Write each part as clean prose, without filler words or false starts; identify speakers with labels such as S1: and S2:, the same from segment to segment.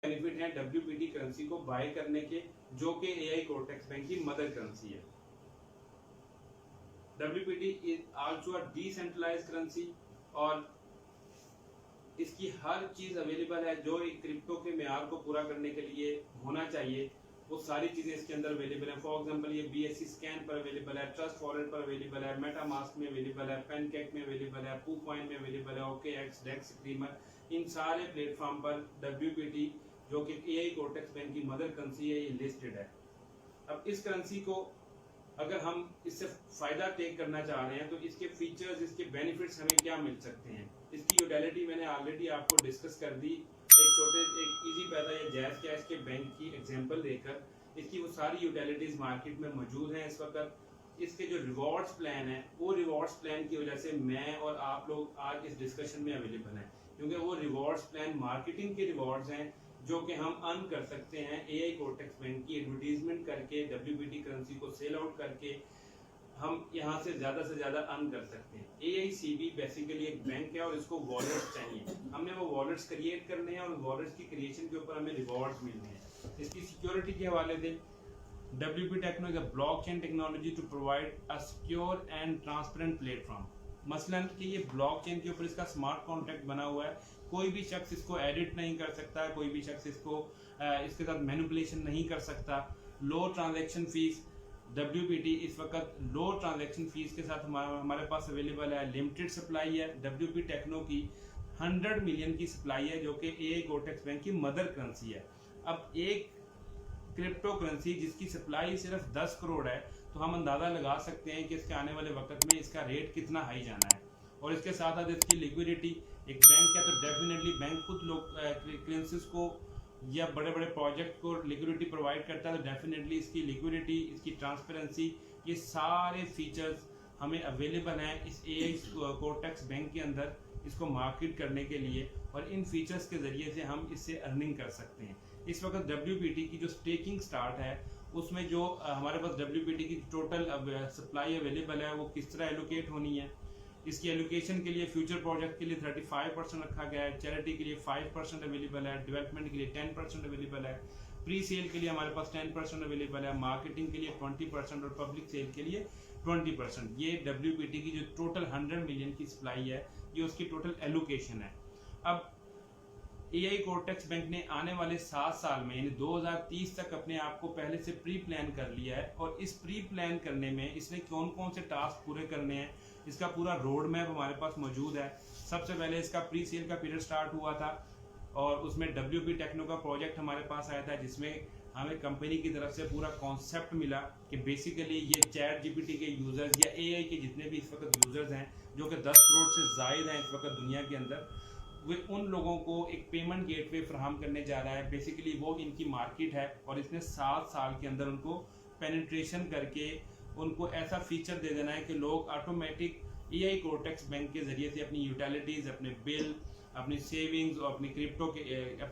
S1: Benefit हैं WPT currency को bye करने के, जो कि AI कोर्टेक्स बैंक की मदर करेंसी है। WPT is also a decentralized currency और इसकी हर चीज अवेलेबल है जो एक क्रिप्टो के मेयार को पूरा करने के लिए होना चाहिए, वो सारी चीजें इसके अंदर अवेलेबल है। फॉर एग्जांपल ये BSC स्कैन पर अवेलेबल है, ट्रस्ट वॉलेट पर अवेलेबल है, मेटामास्क में अवेलेबल है, पेनकेक में अवेलेबल है, PooCoin में अवेलेबल है, OKX, डेक्स स्ट्रीमर, इन सारे प्लेटफॉर्म पर WPT जो कि AI कोर्टेक्स बैंक की मदर करेंसी है, ये लिस्टेड है। अब इस करेंसी को अगर हम इससे फायदा टेक करना चाह रहे हैं तो इसके फीचर्स, इसके बेनिफिट्स हमें क्या मिल सकते हैं, इसकी यूटिलिटी मैंने ऑलरेडी आपको डिस्कस कर दी एक इजी पैसा या जैज़ कैश के बैंक की एग्जांपल देकर। इसकी वो सारी यूटिलिटीज मार्केट में मौजूद हैं इस वक्त। इसके जो रिवॉर्ड्स प्लान है, वो रिवॉर्ड्स प्लान की वजह से मैं और आप लोग आज इस डिस्कशन में अवेलेबल हैं, क्योंकि वो रिवॉर्ड्स प्लान मार्केटिंग के रिवॉर्ड्स हैं जो कि हम अर्न कर सकते हैं AI कोर्टेक्स बैंक की एडवर्टीजमेंट करके, WPT करेंसी को सेल आउट करके हम यहाँ से ज्यादा अर्न कर सकते हैं। AICB बेसिकली एक बैंक है और इसको वॉलेट्स चाहिए, हमने वो वॉलेट्स क्रिएट करने हैं और वॉलेट्स की क्रिएशन के ऊपर हमें रिवॉर्ड्स मिलने हैं। इसकी सिक्योरिटी के हवाले से WPT techno is a blockchain technology to provide a secure and transparent platform. मसलन कि ये ब्लॉकचेन के ऊपर इसका स्मार्ट कॉन्ट्रैक्ट बना हुआ है, कोई भी शख्स इसको एडिट नहीं कर सकता, कोई भी शख्स इसको इसके साथ मैनिपुलेशन नहीं कर सकता। लो ट्रांजैक्शन फीस, WPT इस वक्त लो ट्रांजैक्शन फीस के साथ हमारे पास अवेलेबल है। लिमिटेड सप्लाई है, WPT टेक्नो की 100 मिलियन की सप्लाई है जो कि AI कोर्टेक्स बैंक की मदर करेंसी है। अब एक क्रिप्टो करेंसी जिसकी सप्लाई सिर्फ 10 करोड़ है, तो हम अंदाज़ा लगा सकते हैं कि इसके आने वाले वक्त में इसका रेट कितना हाई जाना है। और इसके साथ साथ इसकी लिक्विडिटी, एक बैंक है तो डेफिनेटली बैंक कुछ लोग करेंसीज को या बड़े बड़े प्रोजेक्ट को लिक्विडिटी प्रोवाइड करता है, तो डेफिनेटली इसकी लिक्विडिटी, इसकी ट्रांसपेरेंसी, ये सारे फीचर्स हमें अवेलेबल हैं इस AI कोर्टेक्स बैंक के अंदर इसको मार्केट करने के लिए, और इन फीचर्स के ज़रिए से हम इससे अर्निंग कर सकते हैं। इस वक्त WPT की जो स्टेकिंग स्टार्ट है उसमें जो हमारे पास WPT की टोटल सप्लाई अवेलेबल है वो किस तरह एलोकेट होनी है, इसकी एलोकेशन के लिए फ्यूचर प्रोजेक्ट के लिए 35% रखा गया है, चैरिटी के लिए 5% अवेलेबल है, डेवलपमेंट के लिए 10% अवेलेबल है, प्री सेल के लिए हमारे पास 10% अवेलेबल है, मार्केटिंग के लिए 20% और पब्लिक सेल के लिए 20%। ये WPT की जो टोटल 100 मिलियन की सप्लाई है, ये उसकी टोटल एलोकेशन है। अब AI कोर्टेक्स बैंक ने आने वाले 7 साल में यानी 2030 तक अपने आप को पहले से प्री प्लान कर लिया है, और इस प्री प्लान करने में इसने कौन कौन से टास्क पूरे करने हैं, इसका पूरा रोड मैप हमारे पास मौजूद है। सबसे पहले इसका प्री सेल का पीरियड स्टार्ट हुआ था और उसमें WPT टेक्नो का प्रोजेक्ट हमारे पास आया था, जिसमें हमें कंपनी की तरफ से पूरा कॉन्सेप्ट मिला कि बेसिकली ये ChatGPT के यूज़र्स या AI के जितने भी इस वक्त यूज़र्स हैं जो कि 10 करोड़ से ज़ायद हैं इस वक्त दुनिया के अंदर, वे उन लोगों को एक पेमेंट गेटवे फ्राहम करने जा रहा है। बेसिकली वो इनकी मार्केट है और इसने 7 साल के अंदर उनको पेनिट्रेशन करके उनको ऐसा फीचर दे देना है कि लोग ऑटोमेटिक AI कोर्टेक्स बैंक के ज़रिए से अपनी यूटिलिटीज़, अपने बिल, अपनी सेविंग्स और अपनी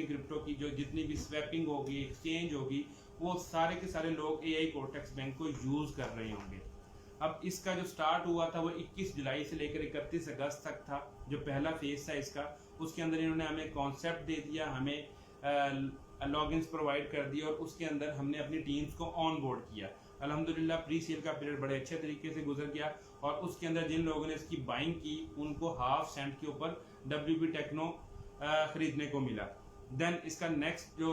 S1: क्रिप्टो की जो जितनी भी स्वैपिंग होगी, एक्सचेंज होगी, वो सारे के सारे लोग AI कोर्टेक्स बैंक को यूज़ कर रहे होंगे। अब इसका जो स्टार्ट हुआ था वो 21 जुलाई से लेकर 31 अगस्त तक था, जो पहला फेज था इसका। उसके अंदर इन्होंने हमें कॉन्सेप्ट दे दिया, हमें लॉगिन्स प्रोवाइड कर दिए और उसके अंदर हमने अपनी टीम्स को ऑन बोर्ड किया। अल्हम्दुलिल्लाह प्री सेल का पीरियड बड़े अच्छे तरीके से गुजर गया और उसके अंदर जिन लोगों ने इसकी बाइंग की उनको हाफ सेंट के ऊपर WPT टेक्नो खरीदने को मिला। देन इसका नेक्स्ट जो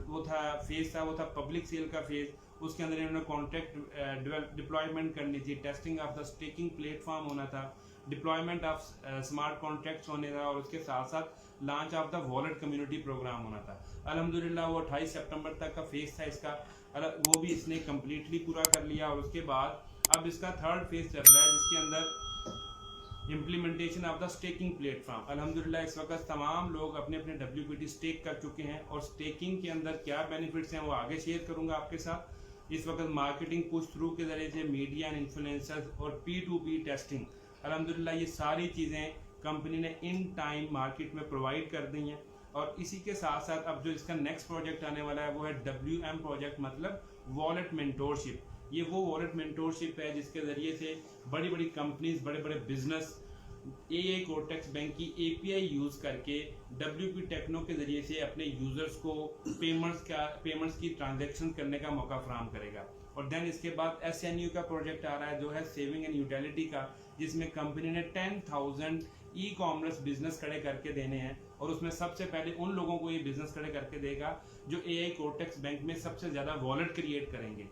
S1: वो था फेज था, वो था पब्लिक सेल का फेज। उसके अंदर इन्होंने कॉन्ट्रैक्ट डिप्लॉयमेंट करनी थी, testing of the staking platform होना था, डिप्लॉयमेंट ऑफ स्मार्ट कॉन्ट्रैक्ट्स होने था और उसके साथ साथ launch of the wallet community program होना था। अल्हम्दुलिल्लाह वो 28 सितंबर तक का फेज था इसका, वो भी इसने कम्प्लीटली पूरा कर लिया। और उसके बाद अब इसका थर्ड फेज चल रहा है जिसके अंदर implementation of the staking platform. अल्हम्दुलिल्लाह इस वक्त तमाम लोग अपने अपने WPT स्टेक कर चुके हैं और स्टेकिंग के अंदर क्या बेनिफिट्स हैं वो आगे शेयर करूंगा आपके साथ। इस वक्त मार्केटिंग पुश थ्रू के जरिए से मीडिया एंड इन्फ्लुएंसर्स और P2P टेस्टिंग, अल्हम्दुलिल्लाह ये सारी चीज़ें कंपनी ने इन टाइम मार्केट में प्रोवाइड कर दी हैं। और इसी के साथ साथ अब जो इसका नेक्स्ट प्रोजेक्ट आने वाला है वो है WM प्रोजेक्ट, मतलब वॉलेट मेंटोरशिप। ये वो वॉलेट मेंटोरशिप है जिसके ज़रिए से बड़ी बड़ी कंपनीज, बड़े बड़े बिजनेस एआई कोर्टेक्स बैंक की एपीआई यूज करके डब्ल्यूपी टेक्नो के जरिए से अपने यूजर्स को पेमेंट्स की ट्रांजैक्शन करने का मौका फराहम करेगा। और देन इसके बाद एसएनयू का प्रोजेक्ट आ रहा है जो है सेविंग एंड यूटिलिटी का, जिसमें कंपनी ने 10,000 ई कॉमर्स बिजनेस खड़े करके देने हैं और उसमें सबसे पहले उन लोगों को ये बिजनेस खड़े करके देगा जो एआई कोर्टेक्स बैंक में सबसे ज्यादा वॉलेट क्रिएट करेंगे।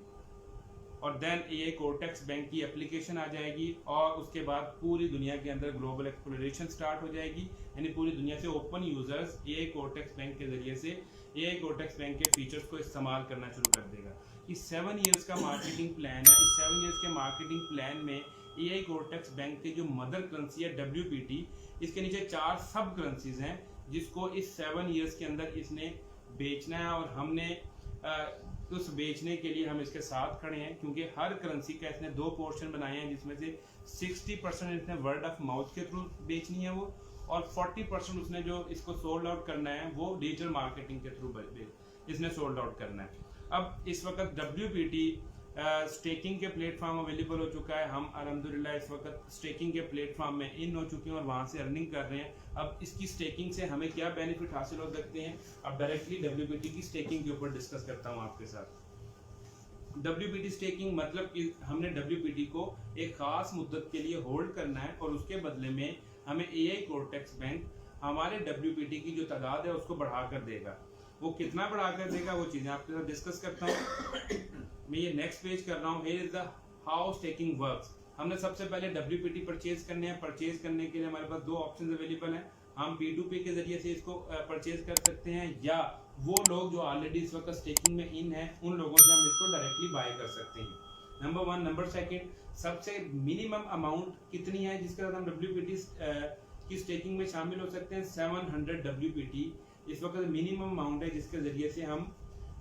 S1: और देन एआई कोर्टेक्स बैंक की एप्लीकेशन आ जाएगी और उसके बाद पूरी दुनिया के अंदर ग्लोबल एक्सप्लोरेशन स्टार्ट हो जाएगी, यानी पूरी दुनिया से open users AI cortex bank के जरिए से एआई कोर्टेक्स बैंक के फीचर्स को इस्तेमाल करना शुरू कर देगा। इस 7 इयर्स का मार्केटिंग प्लान है। इस 7 इयर्स के मार्केटिंग प्लान में एआई कोर्टेक्स बैंक के जो मदर करेंसी है WPT, इसके नीचे 4 सब करेंसीज हैं जिसको इस 7 इयर्स के अंदर इसने बेचना है। और हमने उस बेचने के लिए हम इसके साथ खड़े हैं, क्योंकि हर करेंसी का इसने 2 पोर्शन बनाए हैं, जिसमें से 60% इसने वर्ड ऑफ माउथ के थ्रू बेचनी है वो, और 40% उसने जो इसको सोल्ड आउट करना है वो डिजिटल मार्केटिंग के थ्रू इसने सोल्ड आउट करना है। अब इस वक्त WPT स्टेकिंग के प्लेटफॉर्म अवेलेबल हो चुका है। हम अल्हम्दुलिल्लाह इस वक्त स्टेकिंग के प्लेटफॉर्म में इन हो चुके हैं और वहां से अर्निंग कर रहे हैं। अब इसकी स्टेकिंग से हमें क्या बेनिफिट हासिल हो सकते हैं, अब डायरेक्टली WPT की स्टेकिंग के ऊपर डिस्कस करता हूं आपके साथ। WPT स्टेकिंग मतलब कि हमने WPT को एक खास मुद्दत के लिए होल्ड करना है और उसके बदले में हमें एआई कोर्टेक्स बैंक हमारे WPT की जो तादाद है उसको बढ़ाकर देगा। वो कितना बढ़ाकर देगा वो चीजें आपके साथ डिस्कस करता हूँ। मैं ये नेक्स्ट पेज कर रहा हूँ। Here is the how staking works. हमने सबसे पहले WPT परचेज करने हैं। परचेज करने के लिए हमारे पास 2 ऑप्शन अवेलेबल हैं। हम P2P के जरिए से इसको परचेज कर सकते हैं, या वो लोग जो ऑलरेडी इस वक्त स्टेकिंग में इन है उन लोगों से हम इसको डायरेक्टली बाय कर सकते हैं। नंबर 1। नंबर 2, सबसे मिनिमम अमाउंट कितनी है जिसके साथ हम WPT की स्टेकिंग में शामिल हो सकते हैं। 700 WPT इस वक्त मिनिमम अमाउंट है जिसके जरिए से हम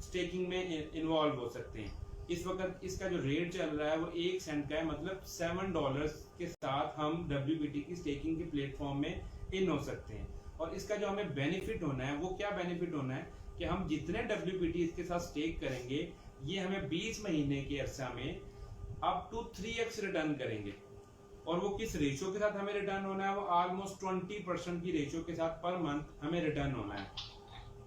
S1: स्टेकिंग में इन्वॉल्व हो सकते हैं। इस वक्त इसका जो रेट चल रहा है वो 1 सेंट का है, मतलब $7 के साथ हम WPT की स्टेकिंग के प्लेटफॉर्म में इन हो सकते हैं। और इसका जो हमें बेनिफिट होना है वो क्या बेनिफिट होना है कि हम जितने WPT इसके साथ स्टेक करेंगे ये हमें 20 महीने के अरसा में अप टू 3x रिटर्न करेंगे। और वो किस रेशियो के साथ हमें रिटर्न होना है, वो ऑलमोस्ट 20% की रेशियो के साथ पर मंथ हमें रिटर्न होना है।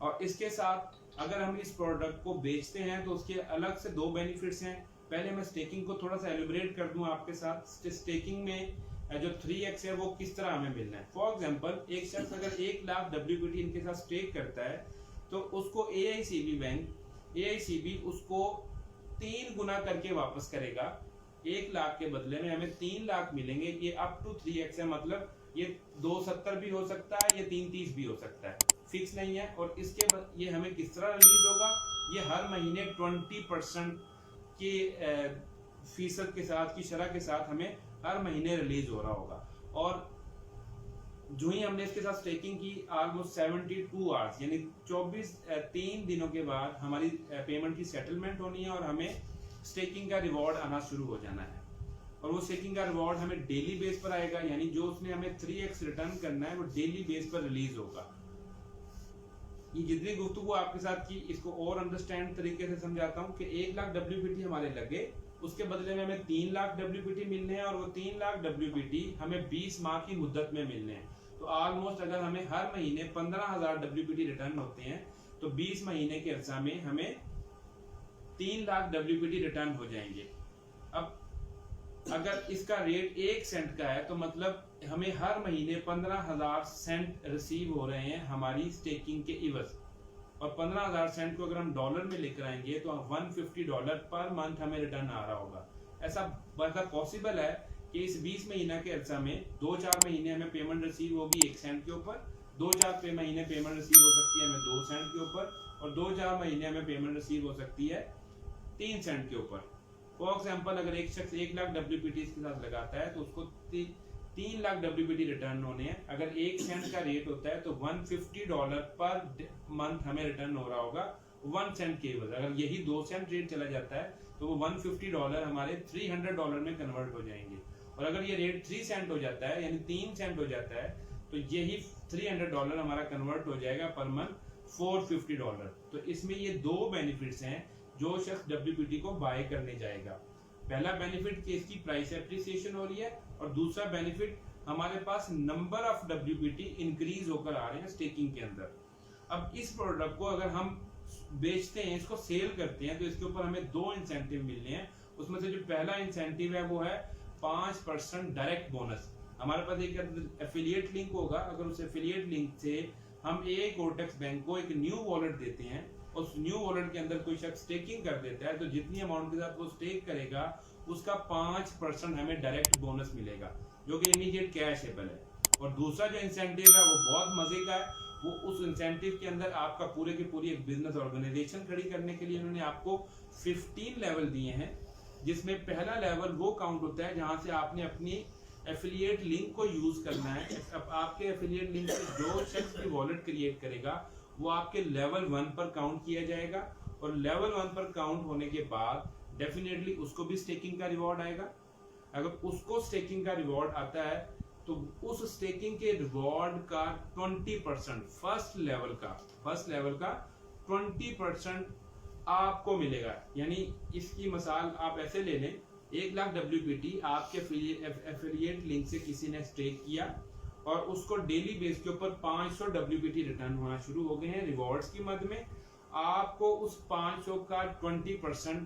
S1: और इसके साथ अगर हम इस प्रोडक्ट को बेचते हैं तो उसके अलग से 2 बेनिफिट्स हैं। पहले मैं स्टेकिंग को थोड़ा सा एलिब्रेट कर दूं आपके साथ। स्टेकिंग में जो 3x है वो किस तरह हमें मिलना है। फॉर एग्जांपल एक शख्स अगर 1 लाख WPT इनके साथ स्टेक करता है तो उसको AICB उसको 3 गुना करके वापस करेगा। 1 लाख के बदले में हमें 3 लाख मिलेंगे। ये अप टू 3x है, मतलब ये 270 भी हो सकता है, ये 330 भी हो सकता है, फिक्स नहीं है। और इसके बाद ये हमें किस तरह रिलीज होगा, ये हर महीने 20% के फीसद के साथ की शरह के साथ हमें हर महीने रिलीज हो रहा होगा। और जो ही हमने इसके साथ स्टेकिंग की ऑलमोस्ट 72 आवर्स यानी 3 दिनों के बाद हमारी पेमेंट की सेटलमेंट होनी है और हमें स्टेकिंग का रिवॉर्ड आना शुरू हो जाना है। और वो स्टेकिंग का रिवॉर्ड हमें डेली बेस पर आएगा, यानी जो उसने हमें 3x रिटर्न करना है वो डेली बेस पर रिलीज होगा। ये जितनी गुफ्तगू आपके साथ की इसको और अंडरस्टैंड तरीके से समझाता हूँ कि 1 लाख WPT हमारे लगे, उसके बदले में हमें 3 लाख WPT मिलने हैं और वो 3 लाख WPT हमें 20 माह की मुद्दत में मिलने हैं। तो ऑलमोस्ट अगर हमें हर महीने 15,000 WPT रिटर्न होते हैं तो 20 महीने के अर्सा में हमें 3 लाख WPT रिटर्न हो जाएंगे। अब अगर इसका रेट 1 सेंट का है तो मतलब हमें हर महीने 15,000 सेंट रिसीव हो रहे हैं हमारी स्टेकिंग के इवज। और 15,000 सेंट को अगर हम डॉलर में लेकर आएंगे तो $150 पर मंथ हमें रिटर्न आ रहा होगा। ऐसा मतलब पॉसिबल है कि इस 20 महीना के अर्सा में 2-4 महीने हमें पेमेंट रिसीव होगी 1 सेंट के ऊपर, 2-4 महीने पेमेंट रिसीव हो सकती है हमें 2 सेंट के ऊपर, और 2-4 महीने हमें पेमेंट रिसीव हो सकती है 3 सेंट के ऊपर। फॉर एग्जाम्पल अगर एक शख्स 1 लाख WPT इसके साथ लगाता है तो उसको 3 लाख WPT रिटर्न होने हैं। अगर 1 सेंट का रेट होता है तो $150 पर मंथ हमें रिटर्न हो रहा होगा 1 सेंट के एवज। अगर यही 2 सेंट रेट चला जाता है तो वो $150 हमारे $300 में कन्वर्ट हो जाएंगे। और अगर ये रेट 3 सेंट हो जाता है यानी 3 सेंट हो जाता है तो यही $300 हमारा कन्वर्ट हो जाएगा पर मंथ $450। तो इसमें ये 2 बेनिफिट्स हैं जो शख्स WPT को बाय करने जाएगा। पहला बेनिफिट कि इसकी प्राइस एप्रिसिएशन हो रही है, और दूसरा बेनिफिट हमारे पास नंबर ऑफ WPT इंक्रीज होकर आ रहे हैं स्टेकिंग के अंदर। अब इस प्रोडक्ट को अगर हम बेचते हैं, इसको सेल करते हैं, तो इसके ऊपर हमें 2 इंसेंटिव मिलने हैं। उसमें से जो पहला इंसेंटिव है वो है 5% डायरेक्ट बोनस। हमारे पास एक एफिलिएट लिंक होगा, अगर उस एफिलिएट लिंक से हम एक कोटक्स बैंक को एक न्यू वॉलेट देते हैं, उस न्यू वॉलेट के अंदर कोई शख्स स्टेकिंग कर देता है, तो जितनी अमाउंट के साथ वो स्टेक करेगा उसका 5% हमें डायरेक्ट बोनस मिलेगा, जो कि इमीडिएट कैशेबल है। और दूसरा जो इंसेंटिव है वो बहुत मजे का है। वो उस इंसेंटिव के अंदर आपका पूरे की पूरी एक बिजनेस ऑर्गेनाइजेशन खड़ी करने के लिए उन्होंने आपको 15 लेवल दिए हैं, जिसमें पहला लेवल वो काउंट होता है जहां से आपने अपनी एफिलिएट लिंक को यूज करना है। अब आपके एफिलिएट लिंक से जो शख्स भी वॉलेट क्रिएट करेगा वो आपके लेवल 1 पर काउंट किया जाएगा, और लेवल 1 पर काउंट होने के बाद डेफिनेटली उसको भी स्टेकिंग का रिवॉर्ड आएगा। अगर उसको स्टेकिंग का रिवॉर्ड आता है तो उस स्टेकिंग के रिवॉर्ड का 20% फर्स्ट लेवल का 20% आपको मिलेगा। यानी इसकी मिसाल आप ऐसे ले लें, 1 लाख WPT आपके एफिलिएट लिंक से किसी ने स्टेक किया और उसको डेली बेस के ऊपर 500 WPT रिटर्न होना शुरू हो गए हैं रिवॉर्ड्स की मद में। आपको उस 500 का 20%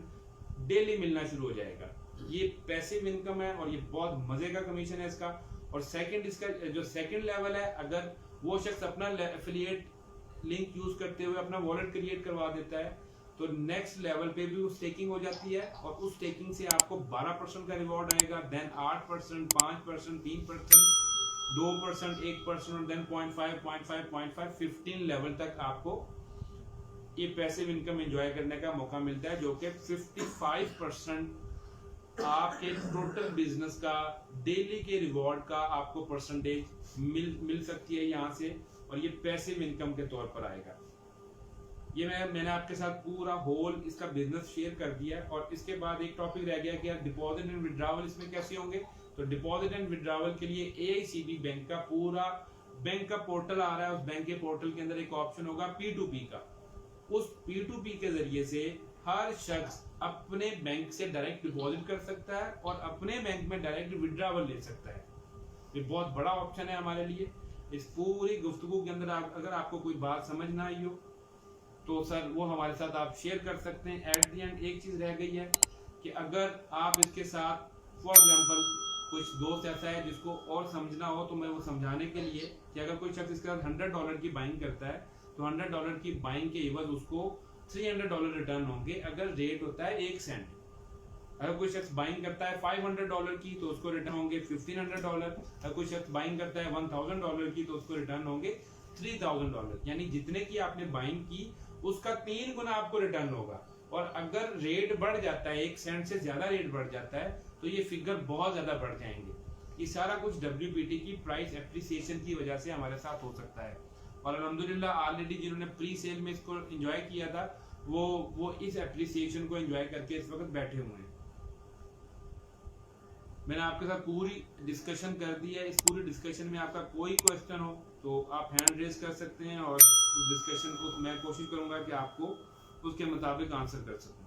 S1: डेली मिलना शुरू हो जाएगा। ये पैसिव इनकम है और ये बहुत मजे का कमीशन है इसका। और सेकंड, इसका जो सेकंड लेवल है, अगर वो शख्स अपना एफिलिएट लिंक यूज करते हुए अपना वॉलेट क्रिएट करवा देता है तो नेक्स्ट लेवल पे भी वो स्टेकिंग हो जाती है, और उस स्टेकिंग से आपको 12% का रिवॉर्ड आएगा, देन 8%, 5%, 3%, 2%, 1% और देन 0.5, 15 लेवल तक आपको ये पैसिव इनकम एंजॉय करने का मौका मिलता है, जो कि 55% आपके टोटल बिजनेस का डेली के रिवॉर्ड का आपको परसेंटेज मिल सकती है यहाँ से, और ये पैसिव इनकम के तौर पर आएगा। ये मैंने आपके साथ पूरा होल इसका बिजनेस शेयर कर दिया है। और इसके बाद एक टॉपिक रह गया कि यार डिपॉजिट एंड विड्रॉवल इसमें कैसे होंगे। तो डिपॉजिट एंड विड्रॉवल के लिए AICB बैंक का पूरा बैंक का पोर्टल आ रहा है। उस बैंक के पोर्टल के अंदर एक ऑप्शन होगा P2P का। उस P2P के जरिए से हर शख्स अपने बैंक से डायरेक्ट डिपॉजिट कर सकता है और अपने बैंक में डायरेक्ट विड्रॉवल ले सकता है। ये बहुत बड़ा ऑप्शन है हमारे लिए। इस पूरी गुफ्तगू के अंदर अगर आपको कोई बात समझ ना आई हो तो सर वो हमारे साथ आप शेयर कर सकते हैं। एट द एंड एक चीज रह गई है कि अगर आप इसके साथ फॉर एग्जांपल कुछ दोस्त ऐसा है जिसको और समझना हो, तो मैं वो समझाने के लिए कि अगर कोई शख्स इसके साथ $100 की बाइंग करता है तो $100 की बाइंग के एवज उसको $300 रिटर्न होंगे अगर रेट होता है 1 सेंट। अगर कोई शख्स बाइंग करता है $500 की तो उसको रिटर्न होंगे $1500। अगर कोई शख्स बाइंग करता है $1000 की तो उसको रिटर्न होंगे $3000। यानी जितने की आपने बाइंग की उसका 3 गुना आपको रिटर्न होगा। और अगर रेट बढ़ जाता है, 1 सेंट से ज्यादा रेट बढ़ जाता है, तो ये फिगर बहुत ज्यादा बढ़ जाएंगे। ये सारा कुछ WPT की प्राइस एप्रिसिएशन की वजह से हमारे साथ हो सकता है। और अल्हम्दुलिल्लाह ऑलरेडी जिन्होंने प्री सेल में इसको एंजॉय किया था वो इस एप्रिसिएशन को एंजॉय करके इस वक्त बैठे हुए हैं। मैंने आपके साथ पूरी डिस्कशन कर दी है। इस पूरी डिस्कशन में आपका कोई क्वेश्चन हो तो आप हैंड रेज कर सकते हैं और उस डिस्कशन को मैं कोशिश करूंगा कि आपको उसके मुताबिक आंसर कर सकूं।